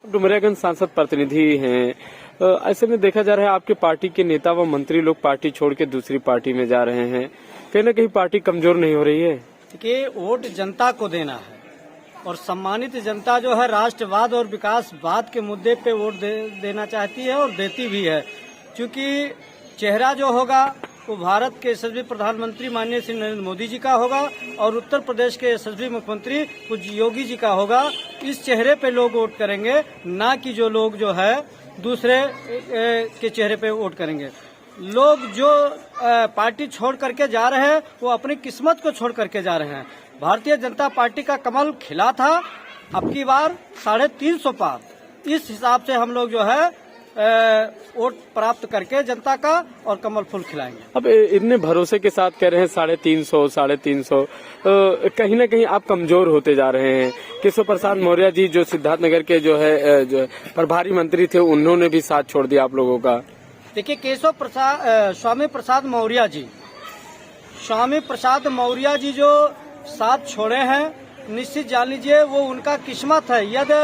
डुमरियागंज सांसद प्रतिनिधि हैं। ऐसे में देखा जा रहा है आपके पार्टी के नेता व मंत्री लोग पार्टी छोड़ के दूसरी पार्टी में जा रहे हैं। कहीं न कहीं पार्टी कमजोर नहीं हो रही है? कि वोट जनता को देना है और सम्मानित जनता जो है राष्ट्रवाद और विकासवाद के मुद्दे पे वोट देना चाहती है और देती भी है। क्योंकि चेहरा जो होगा वो भारत के यशस्वी प्रधानमंत्री माननीय श्री नरेंद्र मोदी जी का होगा और उत्तर प्रदेश के यशस्वी मुख्यमंत्री पूज्य योगी जी का होगा। इस चेहरे पे लोग वोट करेंगे, ना कि जो लोग जो है दूसरे के चेहरे पे वोट करेंगे। लोग जो पार्टी छोड़ करके जा रहे हैं वो अपनी किस्मत को छोड़ करके जा रहे हैं। भारतीय जनता पार्टी का कमल खिला था, अब की बार 350 पार। इस हिसाब से हम लोग जो है वोट प्राप्त करके जनता का और कमल फूल खिलाएंगे। अब इतने भरोसे के साथ कह रहे हैं 350 कहीं न कहीं आप कमजोर होते जा रहे हैं। केशव प्रसाद मौर्य जी जो सिद्धार्थनगर के जो प्रभारी मंत्री थे उन्होंने भी साथ छोड़ दिया आप लोगों का। देखिए स्वामी प्रसाद मौर्य जी जो साथ छोड़े हैं, निश्चित जान लीजिए वो उनका किस्मत है। यदि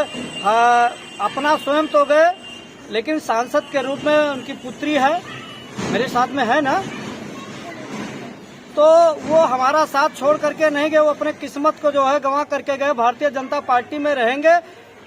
अपना स्वयं तो गए, लेकिन सांसद के रूप में उनकी पुत्री है, मेरे साथ में है ना, तो वो हमारा साथ छोड़ करके नहीं गए, वो अपने किस्मत को जो है गंवा करके गए। भारतीय जनता पार्टी में रहेंगे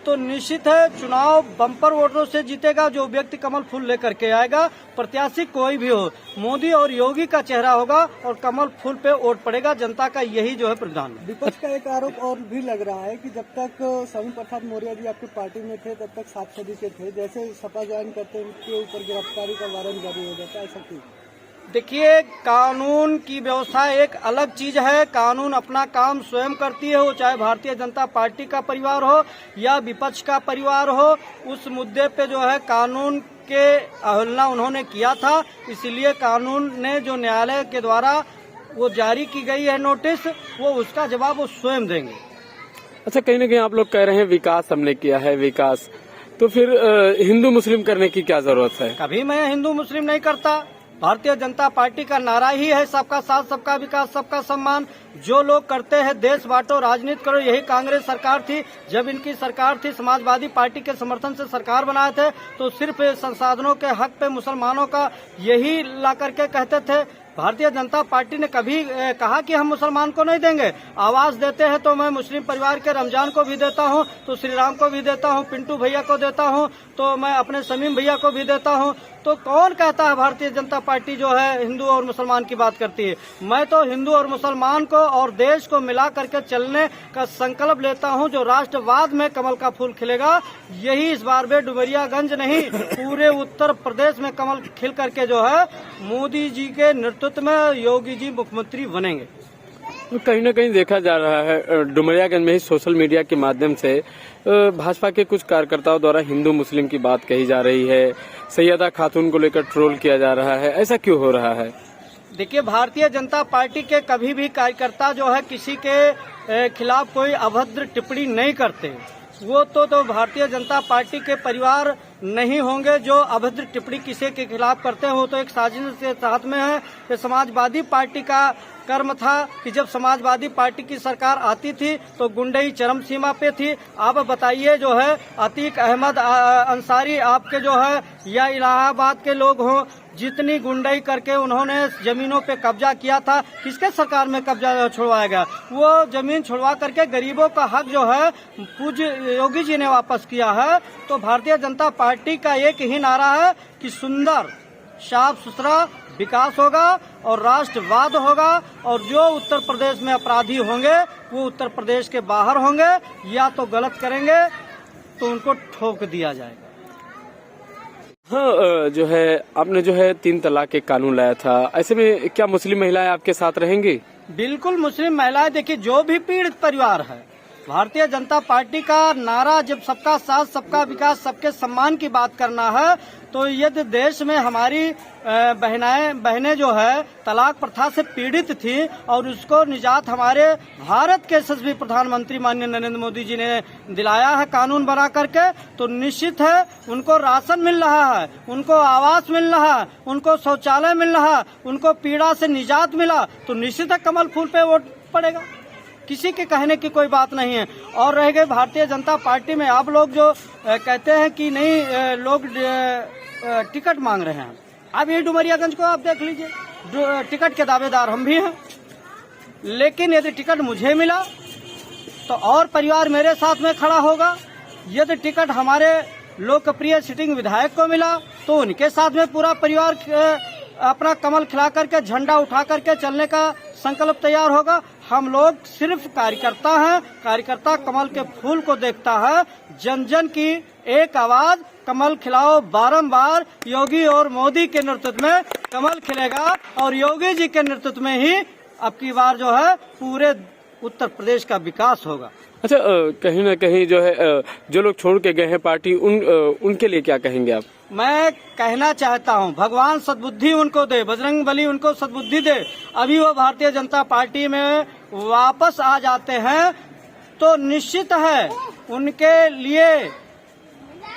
तो निश्चित है चुनाव बम्पर वोटों से जीतेगा। जो व्यक्ति कमल फूल लेकर के आएगा, प्रत्याशी कोई भी हो, मोदी और योगी का चेहरा होगा और कमल फूल पे वोट पड़ेगा। जनता का यही जो है प्रावधान है। विपक्ष का एक आरोप और भी लग रहा है कि जब तक स्वामी प्रसाद मौर्य जी आपकी पार्टी में थे तब तक 7 सदस्य थे, जैसे सपा ज्वाइन करते हैं उनके ऊपर गिरफ्तारी का वारंट जारी हो जाता है, ऐसा क्यों? देखिए, कानून की व्यवस्था एक अलग चीज है। कानून अपना काम स्वयं करती है, वो चाहे भारतीय जनता पार्टी का परिवार हो या विपक्ष का परिवार हो। उस मुद्दे पे जो है कानून के अवहेलना उन्होंने किया था, इसीलिए कानून ने जो न्यायालय के द्वारा वो जारी की गई है नोटिस, वो उसका जवाब वो स्वयं देंगे। अच्छा, कहीं न कहीं आप लोग कह रहे हैं विकास हमने किया है, विकास तो फिर हिंदू मुस्लिम करने की क्या जरूरत है? कभी मैं हिंदू मुस्लिम नहीं करता। भारतीय जनता पार्टी का नारा ही है सबका साथ, सबका विकास, सबका सम्मान। जो लोग करते हैं देश बांटो, राजनीति करो, यही कांग्रेस सरकार थी। जब इनकी सरकार थी, समाजवादी पार्टी के समर्थन से सरकार बनाए थे, तो सिर्फ संसाधनों के हक पे मुसलमानों का यही ला करके कहते थे। भारतीय जनता पार्टी ने कभी कहा कि हम मुसलमान को नहीं देंगे? आवाज देते हैं तो मैं मुस्लिम परिवार के रमजान को भी देता हूं, तो श्री राम को भी देता हूं, पिंटू भैया को देता हूं, तो मैं अपने समीम भैया को भी देता हूं। तो कौन कहता है भारतीय जनता पार्टी जो है हिंदू और मुसलमान की बात करती है? मैं तो हिंदू और मुसलमान को और देश को मिला करके चलने का संकल्प लेता हूं। जो राष्ट्रवाद में कमल का फूल खिलेगा, यही इस बार भी डुमरियागंज नहीं पूरे उत्तर प्रदेश में कमल खिल करके जो है मोदी जी के नेतृत्व में योगी जी मुख्यमंत्री बनेंगे। कहीं न कहीं देखा जा रहा है डुमरियागंज में ही सोशल मीडिया के माध्यम से भाजपा के कुछ कार्यकर्ताओं द्वारा हिंदू मुस्लिम की बात कही जा रही है, सैयदा खातून को लेकर ट्रोल किया जा रहा है। ऐसा क्यों हो रहा है? देखिए, भारतीय जनता पार्टी के कभी भी कार्यकर्ता जो है किसी के खिलाफ कोई अभद्र टिप्पणी नहीं करते। वो तो भारतीय जनता पार्टी के परिवार नहीं होंगे जो अभद्र टिप्पणी किसी के खिलाफ करते हैं। वो तो एक साजिश के साथ में है। ये समाजवादी पार्टी का कर्म था कि जब समाजवादी पार्टी की सरकार आती थी तो गुंडई चरम सीमा पे थी। आप बताइए, जो है अतीक अहमद अंसारी आपके जो है या इलाहाबाद के लोग हों, जितनी गुंडई करके उन्होंने जमीनों पे कब्जा किया था, किसके सरकार में कब्जा छुड़वाया गया? वो जमीन छुड़वा करके गरीबों का हक जो है पूज्य योगी जी ने वापस किया है। तो भारतीय जनता पार्टी का एक ही नारा है कि सुंदर साफ सुथरा विकास होगा और राष्ट्रवाद होगा, और जो उत्तर प्रदेश में अपराधी होंगे वो उत्तर प्रदेश के बाहर होंगे या तो गलत करेंगे तो उनको ठोक दिया जाएगा। हाँ, जो है आपने जो है 3 तलाक के कानून लाया था, ऐसे में क्या मुस्लिम महिलाएं आपके साथ रहेंगी? बिल्कुल, मुस्लिम महिलाएं, देखिए जो भी पीड़ित परिवार है, भारतीय जनता पार्टी का नारा जब सबका साथ, सबका विकास, सबके सम्मान की बात करना है, तो यदि देश में हमारी बहनें जो है तलाक प्रथा से पीड़ित थी और उसको निजात हमारे भारत के यशस्वी प्रधानमंत्री माननीय नरेंद्र मोदी जी ने दिलाया है कानून बना करके, तो निश्चित है उनको राशन मिल रहा है, उनको आवास मिल रहा है, उनको शौचालय मिल रहा है, उनको पीड़ा से निजात मिला, तो निश्चित है कमल फूल पे वोट पड़ेगा। किसी के कहने की कोई बात नहीं है। और रह गए भारतीय जनता पार्टी में आप लोग जो कहते हैं कि नहीं लोग टिकट मांग रहे हैं, अब ये डुमरियागंज को आप देख लीजिए, टिकट के दावेदार हम भी हैं, लेकिन यदि टिकट मुझे मिला तो और परिवार मेरे साथ में खड़ा होगा। यदि टिकट हमारे लोकप्रिय सिटिंग विधायक को मिला तो उनके साथ में पूरा परिवार अपना कमल खिला करके, झंडा उठा करके चलने का संकल्प तैयार होगा। हम लोग सिर्फ कार्यकर्ता हैं, कार्यकर्ता कमल के फूल को देखता है। जन जन की एक आवाज, कमल खिलाओ बारंबार। योगी और मोदी के नेतृत्व में कमल खिलेगा और योगी जी के नेतृत्व में ही अब की बार जो है पूरे उत्तर प्रदेश का विकास होगा। अच्छा, कहीं ना कहीं जो है जो लोग छोड़ के गए हैं पार्टी, उनके लिए क्या कहेंगे आप? मैं कहना चाहता हूं, भगवान सद्बुद्धि उनको दे, बजरंग बली उनको सद्बुद्धि दे। अभी वो भारतीय जनता पार्टी में वापस आ जाते हैं तो निश्चित है उनके लिए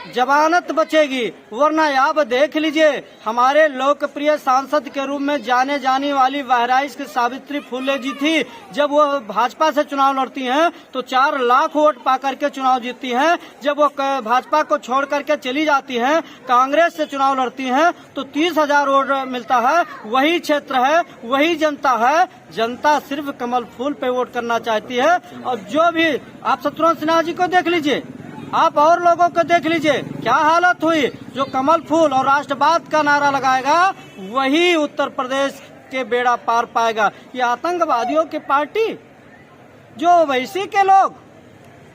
जमानत बचेगी। वरना आप देख लीजिए, हमारे लोकप्रिय सांसद के रूप में जाने जाने वाली बहराइच की सावित्री फुले जी थी, जब वो भाजपा से चुनाव लड़ती हैं तो 4 लाख वोट पा करके चुनाव जीतती हैं। जब वो भाजपा को छोड़ करके चली जाती हैं, कांग्रेस से चुनाव लड़ती हैं तो 30,000 वोट मिलता है। वही क्षेत्र है, वही जनता है। जनता सिर्फ कमल फूल पे वोट करना चाहती है। और जो भी आप शत्रुघ्न सिन्हा जी को देख लीजिए, आप और लोगों को देख लीजिए, क्या हालत हुई। जो कमल फूल और राष्ट्रवाद का नारा लगाएगा वही उत्तर प्रदेश के बेड़ा पार पाएगा। ये आतंकवादियों की पार्टी, जो ओवैसी के लोग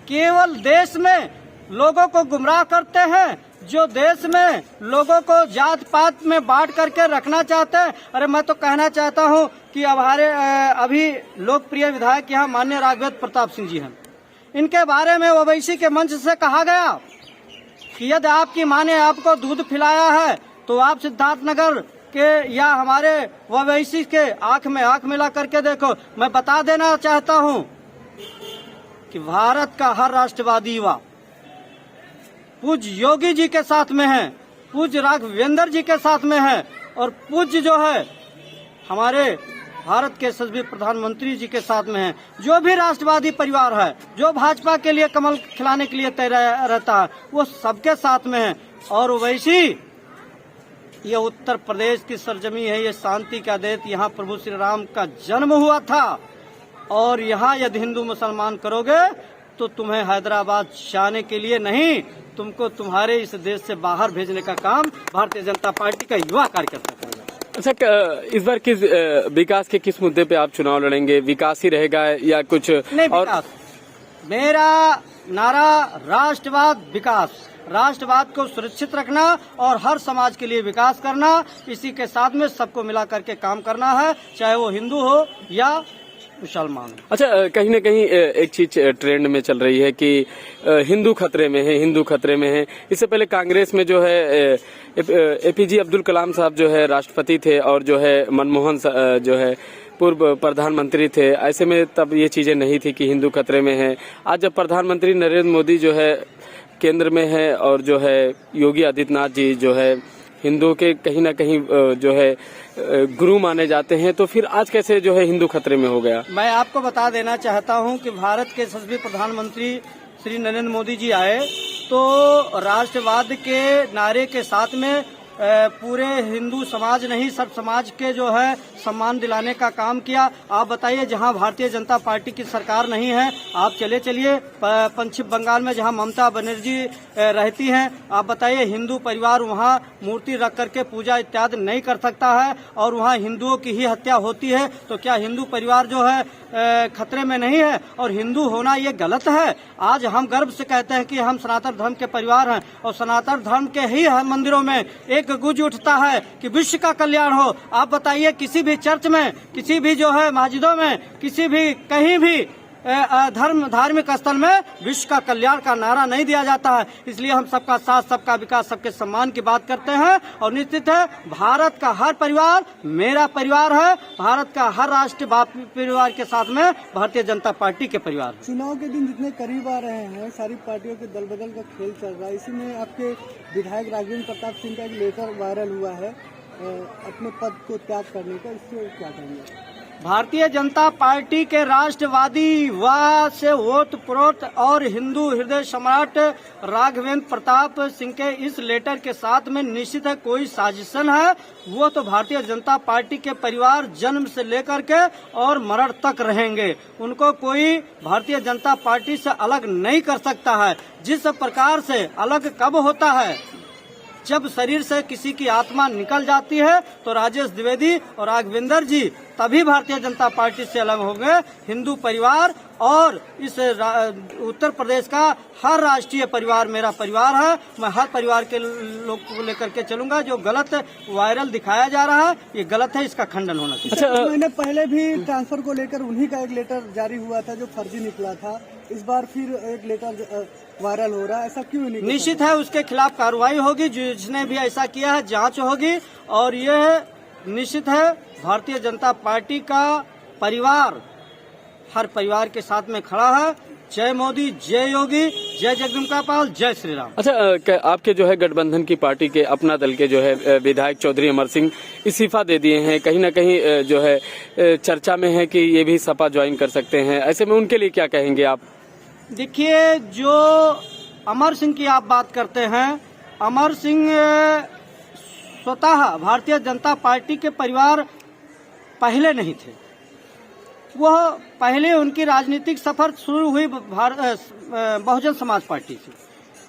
केवल देश में लोगों को गुमराह करते हैं, जो देश में लोगों को जात पात में बांट करके रखना चाहते हैं। अरे मैं तो कहना चाहता हूं कि हमारे अभी लोकप्रिय विधायक यहाँ माननीय राघवेंद्र प्रताप सिंह जी हैं, इनके बारे में ओवैसी के मंच से कहा गया कि यदि आपकी मां ने आपको दूध पिलाया है तो आप सिद्धार्थनगर के या हमारे ओवैसी के आंख में आंख मिला करके देखो। मैं बता देना चाहता हूं कि भारत का हर राष्ट्रवादी युवा पूज्य योगी जी के साथ में है, पूज्य राघवेंद्र जी के साथ में है, और पूज्य जो है हमारे भारत के यशस्वी प्रधानमंत्री जी के साथ में है। जो भी राष्ट्रवादी परिवार है, जो भाजपा के लिए कमल खिलाने के लिए तैयार रहता है, वो सबके साथ में है। और वैसी ये उत्तर प्रदेश की सरजमी है, ये शांति का देश, यहाँ प्रभु श्री राम का जन्म हुआ था। और यहाँ यदि हिंदू मुसलमान करोगे तो तुम्हें हैदराबाद जाने के लिए नहीं, तुमको तुम्हारे इस देश से बाहर भेजने का काम भारतीय जनता पार्टी का युवा कार्यकर्ता करेगा। अच्छा, इस बार किस विकास के किस मुद्दे पे आप चुनाव लड़ेंगे? विकास ही रहेगा या कुछ नहीं? और विकास मेरा नारा राष्ट्रवाद, विकास, राष्ट्रवाद को सुरक्षित रखना और हर समाज के लिए विकास करना, इसी के साथ में सबको मिला करके काम करना है, चाहे वो हिंदू हो या मुसलमान। अच्छा, कहीं न कहीं एक चीज ट्रेंड में चल रही है कि हिंदू खतरे में है, हिंदू खतरे में है। इससे पहले कांग्रेस में जो है एपीजे अब्दुल कलाम साहब जो है राष्ट्रपति थे और जो है मनमोहन जो है पूर्व प्रधानमंत्री थे। ऐसे में तब ये चीजें नहीं थी कि हिंदू खतरे में है। आज जब प्रधानमंत्री नरेंद्र मोदी जो है केंद्र में है और जो है योगी आदित्यनाथ जी जो है हिंदुओं के कहीं ना कहीं जो है गुरु माने जाते हैं, तो फिर आज कैसे जो है हिंदू खतरे में हो गया? मैं आपको बता देना चाहता हूं कि भारत के यशस्वी प्रधानमंत्री श्री नरेंद्र मोदी जी आए तो राष्ट्रवाद के नारे के साथ में पूरे हिंदू समाज नहीं, सब समाज के जो है सम्मान दिलाने का काम किया। आप बताइए, जहां भारतीय जनता पार्टी की सरकार नहीं है, आप चलिए पश्चिम बंगाल में जहां ममता बनर्जी रहती हैं, आप बताइए हिंदू परिवार वहां मूर्ति रख करके पूजा इत्यादि नहीं कर सकता है और वहां हिंदुओं की ही हत्या होती है। तो क्या हिंदू परिवार जो है खतरे में नहीं है? और हिंदू होना ये गलत है? आज हम गर्व से कहते हैं कि हम सनातन धर्म के परिवार हैं और सनातन धर्म के ही मंदिरों में एक गूंज उठता है कि विश्व का कल्याण हो। आप बताइए, किसी भी चर्च में, किसी भी जो है मस्जिदों में, किसी भी कहीं भी धार्मिक स्थल में विश्व का कल्याण का नारा नहीं दिया जाता है। इसलिए हम सबका साथ, सबका विकास, सबके सम्मान की बात करते हैं। और निश्चित है भारत का हर परिवार मेरा परिवार है, भारत का हर राष्ट्रीय परिवार के साथ में भारतीय जनता पार्टी के परिवार। चुनाव के दिन जितने करीब आ रहे हैं, सारी पार्टियों के दल बदल का खेल चल रहा है। इसी में आपके विधायक राघवेंद्र प्रताप सिंह का एक लेटर वायरल हुआ है अपने पद को त्याग करने का, इससे क्या कहेंगे? भारतीय जनता पार्टी के राष्ट्रवादी व से ओतप्रोत और हिंदू हृदय सम्राट राघवेंद्र प्रताप सिंह के इस लेटर के साथ में निश्चित है कोई साजिशन है। वो तो भारतीय जनता पार्टी के परिवार जन्म से लेकर के और मरण तक रहेंगे। उनको कोई भारतीय जनता पार्टी से अलग नहीं कर सकता है। जिस प्रकार से अलग कब होता है, जब शरीर से किसी की आत्मा निकल जाती है, तो राजेश द्विवेदी और राघवेंद्र जी तभी भारतीय जनता पार्टी से अलग होंगे। हिंदू परिवार और इस उत्तर प्रदेश का हर राष्ट्रीय परिवार मेरा परिवार है। मैं हर परिवार के लोग को लेकर के चलूंगा। जो गलत वायरल दिखाया जा रहा है ये गलत है, इसका खंडन होना चाहिए। अच्छा, महीने पहले भी ट्रांसफर को लेकर उन्हीं का एक लेटर जारी हुआ था जो फर्जी निकला था। इस बार फिर एक लेटर वायरल हो रहा है, ऐसा क्यों नहीं? निश्चित है उसके खिलाफ कार्रवाई होगी, जिसने भी ऐसा किया है जांच होगी। और यह निश्चित है भारतीय जनता पार्टी का परिवार हर परिवार के साथ में खड़ा है। जय मोदी, जय योगी, जय जगदम्बिका पाल, जय श्री राम। अच्छा, आपके जो है गठबंधन की पार्टी के अपना दल के जो है विधायक चौधरी अमर सिंह इस्तीफा दे दिए हैं। कहीं न कहीं जो है चर्चा में है कि ये भी सपा ज्वाइन कर सकते हैं। ऐसे में उनके लिए क्या कहेंगे आप? देखिए, जो अमर सिंह की आप बात करते हैं, अमर सिंह स्वतः भारतीय जनता पार्टी के परिवार पहले नहीं थे। वह पहले उनकी राजनीतिक सफर शुरू हुई बहुजन समाज पार्टी से,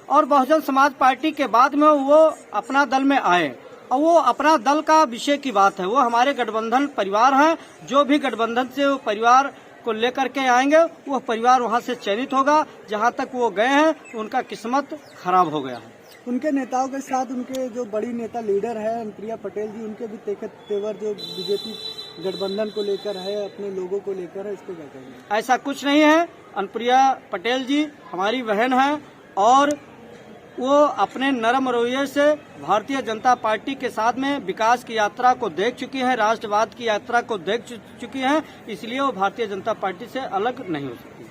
और बहुजन समाज पार्टी के बाद में वो अपना दल में आए। और वो अपना दल का विषय की बात है, वो हमारे गठबंधन परिवार है। जो भी गठबंधन से वो परिवार को लेकर के आएंगे वो परिवार वहां से चयनित होगा। जहां तक वो गए हैं उनका किस्मत खराब हो गया है। उनके नेताओं के साथ उनके जो बड़ी नेता लीडर है अनुप्रिया पटेल जी, उनके भी तेवर जो बीजेपी गठबंधन को लेकर है, अपने लोगों को लेकर है, इस पे क्या कहेंगे? ऐसा कुछ नहीं है। अनुप्रिया पटेल जी हमारी बहन है और वो अपने नरम रवैये से भारतीय जनता पार्टी के साथ में विकास की यात्रा को देख चुकी हैं, राष्ट्रवाद की यात्रा को देख चुकी हैं। इसलिए वो भारतीय जनता पार्टी से अलग नहीं हो सकती।